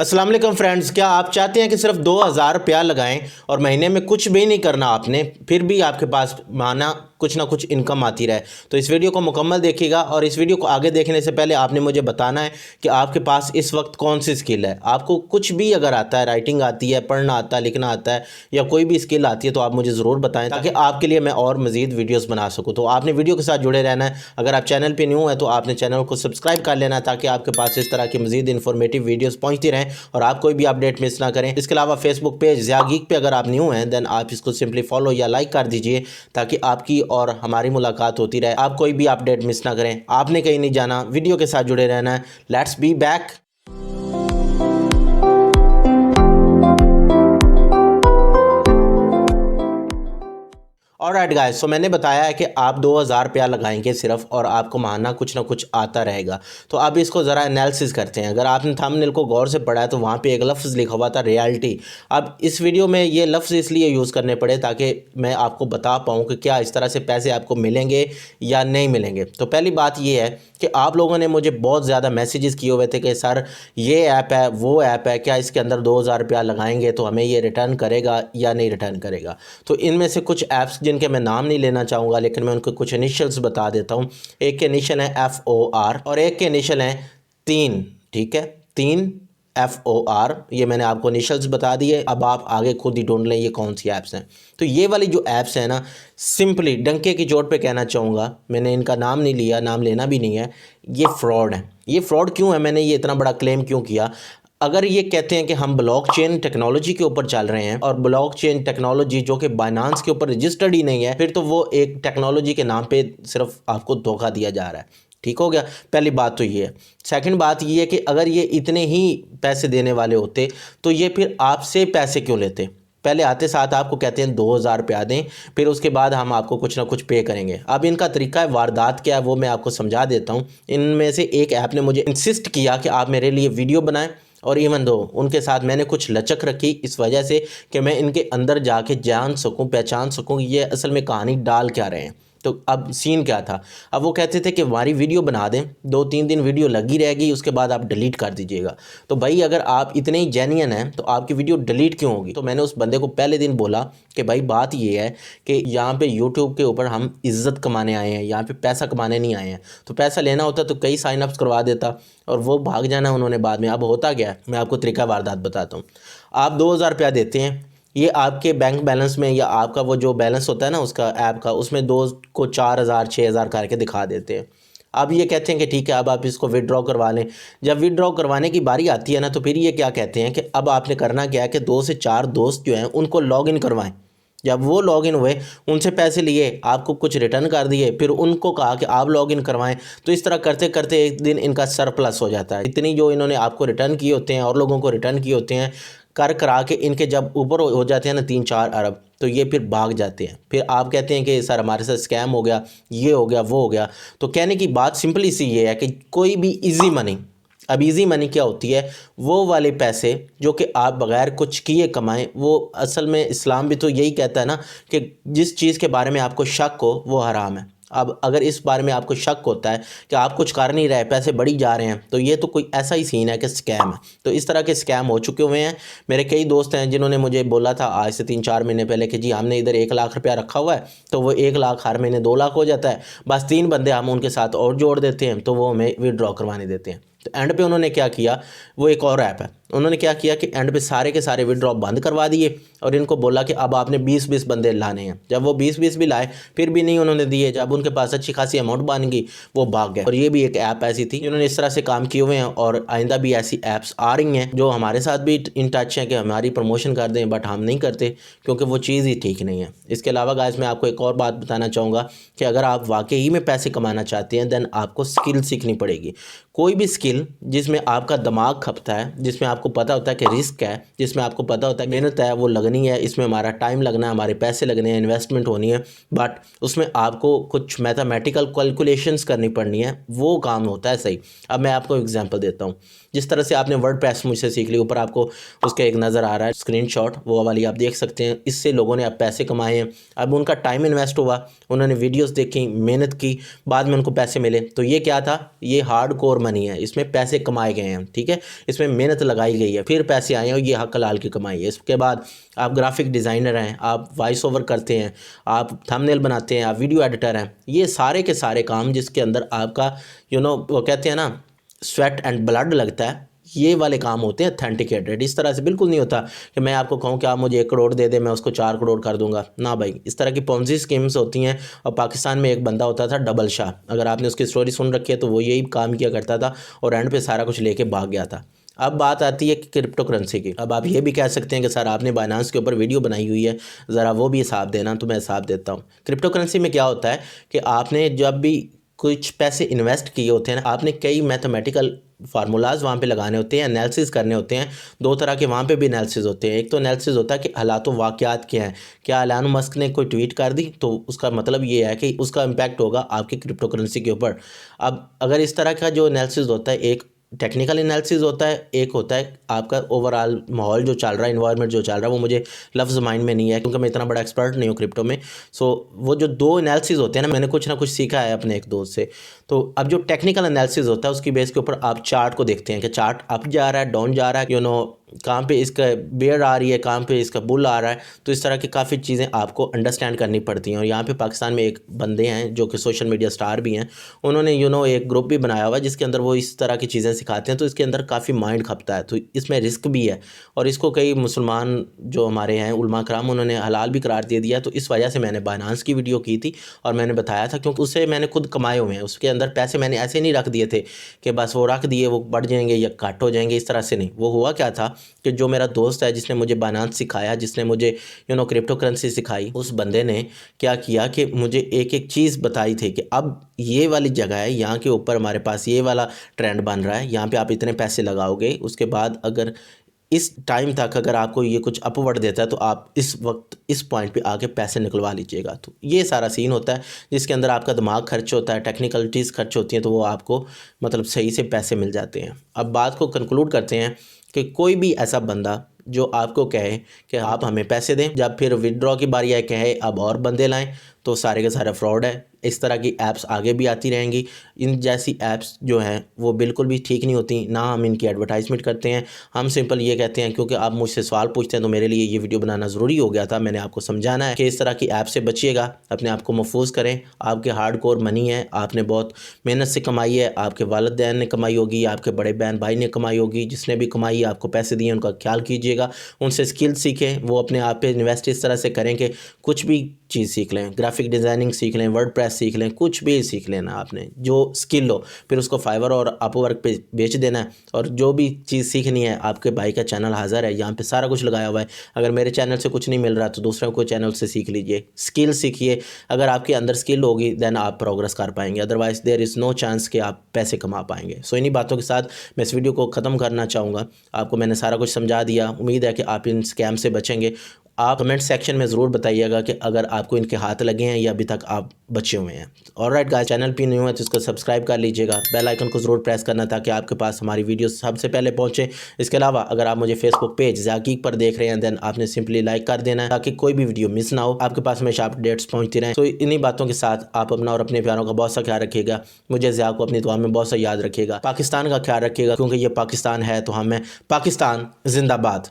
अस्सलाम वालेकुम फ्रेंड्स, क्या आप चाहते हैं कि सिर्फ 2000 रुपया लगाएं और महीने में कुछ भी नहीं करना आपने, फिर भी आपके पास माना कुछ ना कुछ इनकम आती रहे? तो इस वीडियो को मुकम्मल देखिएगा और इस वीडियो को आगे देखने से पहले आपने मुझे बताना है कि आपके पास इस वक्त कौन सी स्किल है। आपको कुछ भी अगर आता है, राइटिंग आती है, पढ़ना आता है, लिखना आता है या कोई भी स्किल आती है तो आप मुझे ज़रूर बताएं ताकि आपके लिए मैं और मज़ीद वीडियोज़ बना सकूँ। तो आपने वीडियो के साथ जुड़े रहना है। अगर आप चैनल पर न्यू है तो आपने चैनल को सब्सक्राइब कर लेना है ताकि आपके पास इस तरह की मज़ीद इन्फॉर्मेटिव वीडियोज़ पहुँचती रहें और आप कोई भी अपडेट मिस ना करें। इसके अलावा फेसबुक पेज ज़िया गीक पे अगर आप न्यू हैं देन आप इसको सिंपली फॉलो या लाइक कर दीजिए ताकि आपकी और हमारी मुलाकात होती रहे, आप कोई भी अपडेट मिस ना करें। आपने कहीं नहीं जाना, वीडियो के साथ जुड़े रहना है। Let's be back. Alright guys, so मैंने बताया है कि आप 2000 रुपया लगाएंगे सिर्फ और आपको माना कुछ ना कुछ आता रहेगा। तो अब इसको ज़रा एनालिसिस करते हैं। अगर आपने थंबनेल को गौर से पढ़ा है तो वहाँ पे एक लफ्ज़ लिखा हुआ था रियलिटी। अब इस वीडियो में ये लफ्ज़ इसलिए यूज़ करने पड़े ताकि मैं आपको बता पाऊँ कि क्या इस तरह से पैसे आपको मिलेंगे या नहीं मिलेंगे। तो पहली बात ये है कि आप लोगों ने मुझे बहुत ज़्यादा मैसेजेस किए हुए थे कि सर ये ऐप है, वो ऐप है, क्या इसके अंदर 2000 रुपया लगाएंगे तो हमें ये रिटर्न करेगा या नहीं रिटर्न करेगा। तो इनमें से कुछ ऐप्स जिनके मैं नाम नहीं लेना चाहूँगा लेकिन मैं उनके कुछ इनिशियल्स बता देता हूँ। एक के इनिशियल है FOR और एक के इनिशियल है 3। ठीक है, 3 FOR, ये मैंने आपको इनिशियल्स बता दिए। अब आप आगे खुद ही ढूंढ लें ये कौन सी ऐप्स हैं। तो ये वाली जो ऐप्स हैं ना, सिंपली डंके की चोट पे कहना चाहूँगा, मैंने इनका नाम नहीं लिया, नाम लेना भी नहीं है, ये फ्रॉड है। ये फ्रॉड क्यों है, मैंने ये इतना बड़ा क्लेम क्यों किया? अगर ये कहते हैं कि हम ब्लॉकचेन टेक्नोलॉजी के ऊपर चल रहे हैं और ब्लॉकचेन टेक्नोलॉजी जो कि बाइनांस के ऊपर रजिस्टर्ड ही नहीं है, फिर तो वो एक टेक्नोलॉजी के नाम पे सिर्फ आपको धोखा दिया जा रहा है। ठीक हो गया, पहली बात तो ये है। सेकंड बात ये है कि अगर ये इतने ही पैसे देने वाले होते तो ये फिर आपसे पैसे क्यों लेते? पहले आते साथ आपको कहते हैं 2000 रुपया दें, फिर उसके बाद हम आपको कुछ ना कुछ पे करेंगे। अब इनका तरीका है, वारदात क्या है वो मैं आपको समझा देता हूँ। इनमें से एक ऐप ने मुझे इंसिस्ट किया कि आप मेरे लिए वीडियो बनाएं और इवन दो उनके साथ मैंने कुछ लचक रखी इस वजह से कि मैं इनके अंदर जाके जान सकूं, पहचान सकूं ये असल में कहानी डाल क्या रहे हैं। तो अब सीन क्या था, अब वो कहते थे कि हमारी वीडियो बना दें, 2-3 दिन वीडियो लगी रहेगी, उसके बाद आप डिलीट कर दीजिएगा। तो भाई अगर आप इतने ही जेन्युइन हैं तो आपकी वीडियो डिलीट क्यों होगी? तो मैंने उस बंदे को पहले दिन बोला कि भाई बात ये है कि यहाँ पे यूट्यूब के ऊपर हम इज़्ज़त कमाने आए हैं, यहाँ पे पैसा कमाने नहीं आए हैं। तो पैसा लेना होता तो कई साइन अप्स करवा देता और वो भाग जाना उन्होंने बाद में। अब होता क्या है, मैं आपको तरीका वारदात बताता हूँ। आप 2000 रुपया देते हैं, ये आपके बैंक बैलेंस में या आपका वो जो बैलेंस होता है ना उसका ऐप का, उसमें 2 को 4000 6000 करके दिखा देते हैं। अब ये कहते हैं कि ठीक है अब आप इसको विड्रॉ करवा लें। जब विड्रॉ करवाने की बारी आती है ना तो फिर ये क्या कहते हैं कि अब आपने करना क्या है कि 2 से 4 दोस्त जो हैं उनको लॉगिन करवाएं। जब वो लॉगिन हुए, उनसे पैसे लिए, आपको कुछ रिटर्न कर दिए, फिर उनको कहा कि आप लॉगिन करवाएं। तो इस तरह करते करते एक दिन इनका सरप्लस हो जाता है। इतनी जो इन्होंने आपको रिटर्न किए होते हैं और लोगों को रिटर्न किए होते हैं, कर करा के इनके जब ऊपर हो जाते हैं ना 3-4 अरब, तो ये फिर भाग जाते हैं। फिर आप कहते हैं कि सर हमारे साथ स्कैम हो गया, ये हो गया, वो हो गया। तो कहने की बात सिंपली सी ये है कि कोई भी इजी मनी, अब इजी मनी क्या होती है? वो वाले पैसे जो कि आप बगैर कुछ किए कमाएं। वो असल में इस्लाम भी तो यही कहता है ना कि जिस चीज़ के बारे में आपको शक हो वो हराम है। अब अगर इस बारे में आपको शक होता है कि आप कुछ कर नहीं रहे, पैसे बढ़ी जा रहे हैं, तो ये तो कोई ऐसा ही सीन है कि स्कैम है। तो इस तरह के स्कैम हो चुके हुए हैं। मेरे कई दोस्त हैं जिन्होंने मुझे बोला था आज से 3-4 महीने पहले कि जी हमने इधर 1 लाख रुपया रखा हुआ है, तो वो 1 लाख हर महीने 2 लाख हो जाता है। बस 3 बंदे हम उनके साथ और जोड़ देते हैं तो वो हमें विड्रॉ करवाने देते हैं। तो एंड पे उन्होंने क्या किया, वो एक और ऐप है, उन्होंने क्या किया कि एंड पे सारे के सारे विड्रॉ बंद करवा दिए और इनको बोला कि अब आपने 20-20 बंदे लाने हैं। जब वो 20-20 भी लाए फिर भी नहीं उन्होंने दिए। जब उनके पास अच्छी खासी अमाउंट बन गई वो भाग गए। और ये भी एक ऐप ऐसी थी जिन्होंने इस तरह से काम किए हुए हैं और आइंदा भी ऐसी ऐप्स आ रही हैं जो हमारे साथ भी इन टच हैं कि हमारी प्रमोशन कर दें, बट हम नहीं करते क्योंकि वो चीज़ ही ठीक नहीं है। इसके अलावा गाइस मैं आपको एक और बात बताना चाहूँगा कि अगर आप वाकई में पैसे कमाना चाहते हैं देन आपको स्किल सीखनी पड़ेगी। कोई भी स्किल जिसमें आपका दिमाग खपता है, जिसमें आपको पता होता है कि रिस्क है, जिसमें आपको पता होता है मेहनत है, वो लगनी है, इसमें हमारा टाइम लगना है, हमारे पैसे लगने हैं, इन्वेस्टमेंट होनी है, बट उसमें आपको कुछ मैथमेटिकल कैलकुलेशंस करनी पड़नी है, वो काम होता है सही। अब मैं आपको एग्जांपल देता हूँ। जिस तरह से आपने वर्डप्रेस मुझसे सीख ली, ऊपर आपको उसका एक नज़र आ रहा है स्क्रीनशॉट, वो वाली आप देख सकते हैं। इससे लोगों ने अब पैसे कमाए हैं, अब उनका टाइम इन्वेस्ट हुआ, उन्होंने वीडियोस देखी, मेहनत की, बाद में उनको पैसे मिले। तो ये क्या था, ये हार्ड कोर मनी है, इसमें पैसे कमाए गए हैं, ठीक है, इसमें मेहनत लगाई गई है, फिर पैसे आए हैं और ये हक हलाल की कमाई है। इसके बाद आप ग्राफिक डिज़ाइनर हैं, आप वॉइस ओवर करते हैं, आप थंबनेल बनाते हैं, आप वीडियो एडिटर हैं, ये सारे के सारे काम जिसके अंदर आपका वो कहते हैं ना स्वेट एंड ब्लड लगता है, ये वाले काम होते हैं अथेंटिकेटेड। इस तरह से बिल्कुल नहीं होता कि मैं आपको कहूँ कि आप मुझे 1 करोड़ दे दे, मैं उसको 4 करोड़ कर दूंगा, ना भाई। इस तरह की पॉन्जी स्कीम्स होती हैं। और पाकिस्तान में एक बंदा होता था डबल शाह, अगर आपने उसकी स्टोरी सुन रखी है तो वो यही काम किया करता था और एंड पे सारा कुछ लेके भाग गया था। अब बात आती है क्रिप्टो करेंसी की। अब आप ये भी कह सकते हैं कि सर आपने बाइनेंस के ऊपर वीडियो बनाई हुई है, ज़रा वो भी हिसाब देना, तो मैं हिसाब देता हूँ। क्रिप्टो करेंसी में क्या होता है कि आपने जब भी कुछ पैसे इन्वेस्ट किए होते हैं ना, आपने कई मैथमेटिकल फार्मूलाज वहाँ पे लगाने होते हैं, एनालिसिस करने होते हैं। 2 तरह के वहाँ पे भी एनालिसिस होते हैं। एक तो एनालिसिस होता है कि हालात वाक़यात क्या हैं, क्या एलन मस्क ने कोई ट्वीट कर दी तो उसका मतलब ये है कि उसका इम्पैक्ट होगा आपकी क्रिप्टो करेंसी के ऊपर। अब अगर इस तरह का जो एनालिसिस होता है, एक टेक्निकल एनालिसिस होता है, एक होता है आपका ओवरऑल माहौल जो चल रहा है, इन्वायरमेंट जो चल रहा है, वो मुझे लफ्ज़ माइंड में नहीं है क्योंकि मैं इतना बड़ा एक्सपर्ट नहीं हूँ क्रिप्टो में। सो वो जो 2 एनालिसिस होते हैं ना, मैंने कुछ ना कुछ सीखा है अपने एक दोस्त से। तो अब जो टेक्निकल एनालिसिस होता है उसकी बेस के ऊपर आप चार्ट को देखते हैं कि चार्ट अप जा रहा है, डाउन जा रहा है, कहाँ पे इसका बेयर आ रही है, कहाँ पे इसका बुल आ रहा है। तो इस तरह की काफ़ी चीज़ें आपको अंडरस्टैंड करनी पड़ती हैं। और यहाँ पे पाकिस्तान में एक बंदे हैं जो कि सोशल मीडिया स्टार भी हैं, उन्होंने एक ग्रुप भी बनाया हुआ है जिसके अंदर वो इस तरह की चीज़ें सिखाते हैं। तो इसके अंदर काफ़ी माइंड खपता है, तो इसमें रिस्क भी है। और इसको कई मुसलमान जो हमारे हैं उलमा कराम, उन्होंने हलाल भी करार दे दिया। तो इस वजह से मैंने बाइनेंस की वीडियो की थी और मैंने बताया था, क्योंकि उससे मैंने खुद कमाए हुए हैं। उसके अंदर पैसे मैंने ऐसे नहीं रख दिए थे कि बस वो रख दिए वो बढ़ जाएंगे या कट हो जाएंगे, इस तरह से नहीं। वो हुआ क्या था कि जो मेरा दोस्त है जिसने मुझे बाइनेंस सिखाया, जिसने मुझे क्रिप्टो करेंसी सिखाई, उस बंदे ने क्या किया कि मुझे एक एक चीज़ बताई थी कि अब ये वाली जगह है, यहाँ के ऊपर हमारे पास ये वाला ट्रेंड बन रहा है, यहाँ पे आप इतने पैसे लगाओगे, उसके बाद अगर इस टाइम तक अगर आपको ये कुछ अपवर्ड देता है तो आप इस वक्त इस पॉइंट पे आके पैसे निकलवा लीजिएगा। तो ये सारा सीन होता है जिसके अंदर आपका दिमाग खर्च होता है, टेक्निकलिटीज़ खर्च होती हैं, तो वो आपको मतलब सही से पैसे मिल जाते हैं। अब बात को कंक्लूड करते हैं कि कोई भी ऐसा बंदा जो आपको कहे कि आप हमें पैसे दें, जब फिर विड्रॉ की बारी आए कहे अब और बंदे लाएं, तो सारे के सारे फ्रॉड है। इस तरह की ऐप्स आगे भी आती रहेंगी। इन जैसी ऐप्स जो हैं वो बिल्कुल भी ठीक नहीं होती, ना हम इनकी एडवर्टाइजमेंट करते हैं। हम सिंपल ये कहते हैं, क्योंकि आप मुझसे सवाल पूछते हैं तो मेरे लिए ये वीडियो बनाना ज़रूरी हो गया था। मैंने आपको समझाना है कि इस तरह की ऐप से बचिएगा, अपने आप को महफूज करें। आपके हार्ड कोर मनी है, आपने बहुत मेहनत से कमाई है, आपके वालिदैन ने कमाई होगी, आपके बड़े बहन भाई ने कमाई होगी, जिसने भी कमाई आपको पैसे दिए उनका ख्याल कीजिएगा, उनसे स्किल सीखें, वो अपने आप पे इन्वेस्ट इस तरह से करें कि कुछ भी चीज़ सीख लें, ग्राफिक डिज़ाइनिंग सीख लें, वर्डप्रेस सीख लें, कुछ भी सीख लेना आपने जो स्किल हो, फिर उसको फाइवर और अपवर्क पे बेच देना है। और जो भी चीज़ सीखनी है, आपके भाई का चैनल हाज़िर है, यहाँ पे सारा कुछ लगाया हुआ है। अगर मेरे चैनल से कुछ नहीं मिल रहा तो दूसरों को चैनल से सीख लीजिए, स्किल सीखिए। अगर आपके अंदर स्किल होगी देन आप प्रोग्रेस कर पाएंगे, otherwise there is no chance कि आप पैसे कमा पाएंगे। सो इन्हीं बातों के साथ मैं इस वीडियो को ख़त्म करना चाहूँगा। आपको मैंने सारा कुछ समझा दिया, उम्मीद है कि आप इन स्कैम से बचेंगे। आप कमेंट सेक्शन में ज़रूर बताइएगा कि अगर आपको इनके हाथ लगे हैं या अभी तक आप बचे हुए हैं। ऑलराइट गाइस, चैनल पे न्यू है तो इसको सब्सक्राइब कर लीजिएगा, बेल आइकन को ज़रूर प्रेस करना ताकि आपके पास हमारी वीडियो सबसे पहले पहुंचे। इसके अलावा अगर आप मुझे फेसबुक पेज ज़ाकीक पर देख रहे हैं देन आपने सिंपली लाइक कर देना है ताकि कोई भी वीडियो मिस ना हो, आपके पास हमेशा अपडेट्स पहुँचती रहें। तो इन्हीं बातों के साथ आप अपना और अपने प्यारों का बहुत सा ख्याल रखिएगा। मुझे ज़िया को अपनी दुआ में बहुत सा याद रखिएगा। पाकिस्तान का ख्याल रखिएगा, क्योंकि ये पाकिस्तान है तो हमें पाकिस्तान जिंदाबाद।